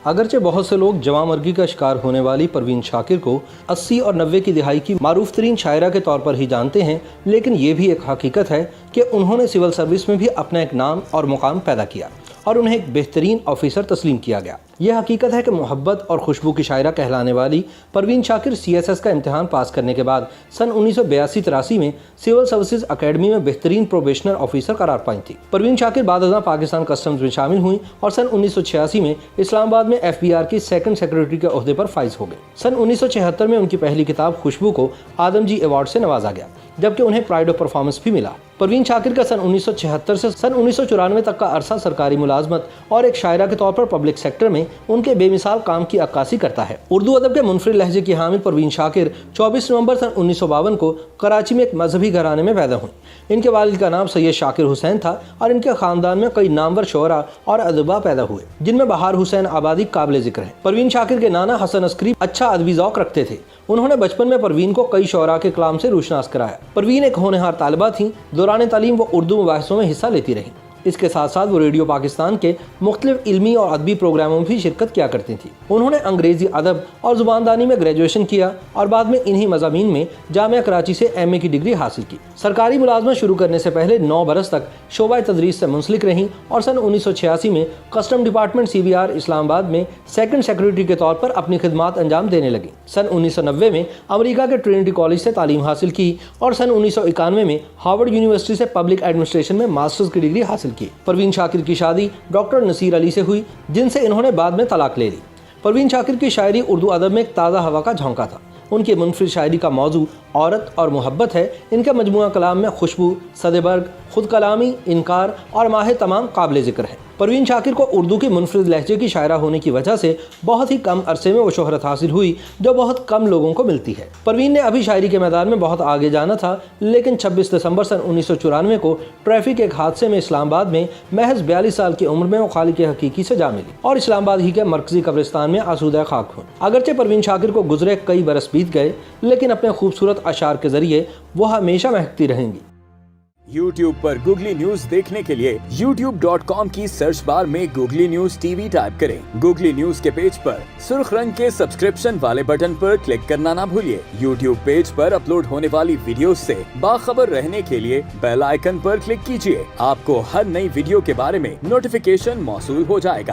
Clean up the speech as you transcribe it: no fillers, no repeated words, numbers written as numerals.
اگرچہ بہت سے لوگ جواں مرگی کا شکار ہونے والی پروین شاکر کو 80 اور 90 کی دہائی کی معروف ترین شاعرہ کے طور پر ہی جانتے ہیں، لیکن یہ بھی ایک حقیقت ہے کہ انہوں نے سول سروس میں بھی اپنا ایک نام اور مقام پیدا کیا اور انہیں ایک بہترین آفیسر تسلیم کیا گیا۔ یہ حقیقت ہے کہ محبت اور خوشبو کی شاعرہ کہلانے والی پروین شاکر CSS کا امتحان پاس کرنے کے بعد سن 1982-83 میں سول سروسز اکیڈمی میں بہترین پروبیشنر آفیسر قرار پائی تھی۔ پروین شاکر بعد ازاں پاکستان کسٹمز میں شامل ہوئیں اور سن 1986 میں اسلام آباد میں FBR کی سیکنڈ سیکرٹری کے عہدے پر فائز ہو گئے۔ سن 1976 میں ان کی پہلی کتاب خوشبو کو آدم جی ایوارڈ سے نوازا گیا، جبکہ انہیں پرائڈ آف پرفارمنس بھی ملا۔ پروین شاکر کا سن 1976 سے سن 1994 تک کا عرصہ سرکاری ملازمت اور ایک شاعرہ کے طور پر پبلک سیکٹر میں ان کے بے مثال کام کی عکاسی کرتا ہے۔ اردو ادب کے منفرد لہجے کی حامل پروین شاکر 24 نومبر سن 1952 کو کراچی میں ایک مذہبی گھرانے میں پیدا ہوئیں۔ ان کے والد کا نام سید شاکر حسین تھا اور ان کے خاندان میں کئی نامور شعراء اور ادبا پیدا ہوئے، جن میں بہار حسین آبادی قابل ذکر ہیں۔ پروین شاکر کے نانا حسن عسکری اچھا ادبی ذوق رکھتے تھے۔ انہوں نے بچپن میں پروین کو کئی شعراء کے کلام سے روشناس کرایا۔ پروین ایک ہونہار طالبہ تھیں۔ دوران تعلیم وہ اردو مباحثوں میں حصہ لیتی رہیں۔ اس کے ساتھ ساتھ وہ ریڈیو پاکستان کے مختلف علمی اور ادبی پروگراموں میں بھی شرکت کیا کرتی تھیں۔ انہوں نے انگریزی ادب اور زباندانی میں گریجویشن کیا اور بعد میں انہی مضامین میں جامعہ کراچی سے MA کی ڈگری حاصل کی۔ سرکاری ملازمت شروع کرنے سے پہلے 9 برس تک شعبہ تدریس سے منسلک رہیں اور سن 1986 میں کسٹم ڈپارٹمنٹ CBR اسلام آباد میں سیکنڈ سیکرٹری کے طور پر اپنی خدمات انجام دینے لگیں۔ سن 1990 میں امریکہ کے ٹرینٹی کالج سے تعلیم حاصل کی اور سن 1991 میں ہارورڈ یونیورسٹی سے پبلک ایڈمنسٹریشن میں ماسٹرز کی ڈگری حاصل کی۔ پروین شاکر کی شادی ڈاکٹر نصیر علی سے ہوئی، جن سے انہوں نے بعد میں طلاق لے لی۔ پروین شاکر کی شاعری اردو ادب میں ایک تازہ ہوا کا جھونکا تھا۔ ان کی منفرد شاعری کا موضوع عورت اور محبت ہے۔ ان کے مجموعہ کلام میں خوشبو، صد برگ، خود کلامی، انکار اور ماہ تمام قابل ذکر ہیں۔ پروین شاکر کو اردو کی منفرد لہجے کی شاعرہ ہونے کی وجہ سے بہت ہی کم عرصے میں وہ شہرت حاصل ہوئی جو بہت کم لوگوں کو ملتی ہے۔ پروین نے ابھی شاعری کے میدان میں بہت آگے جانا تھا، لیکن 26 دسمبر سن 1994 کو ٹریفک کے ایک حادثے میں اسلام آباد میں محض 42 سال کی عمر میں وہ خالق حقیقی سے جا ملی اور اسلام آباد ہی کے مرکزی قبرستان میں آسودہ خاک ہوئی۔ اگرچہ پروین شاکر کو گزرے کئی برس بیت گئے، لیکن اپنے خوبصورت اشعار کے ذریعے وہ ہمیشہ مہکتی رہیں گی۔ YouTube پر گوگلی نیوز دیکھنے کے لیے youtube.com کی سرچ بار میں گوگلی نیوز TV ٹائپ کریں۔ گوگلی نیوز کے پیج پر سرخ رنگ کے سبسکرپشن والے بٹن پر کلک کرنا نہ بھولیے۔ YouTube پیج پر اپلوڈ ہونے والی ویڈیوز سے باخبر رہنے کے لیے بیل آئیکن پر کلک کیجیے۔ آپ کو ہر نئی ویڈیو کے بارے میں نوٹیفیکیشن موصول ہو جائے گا۔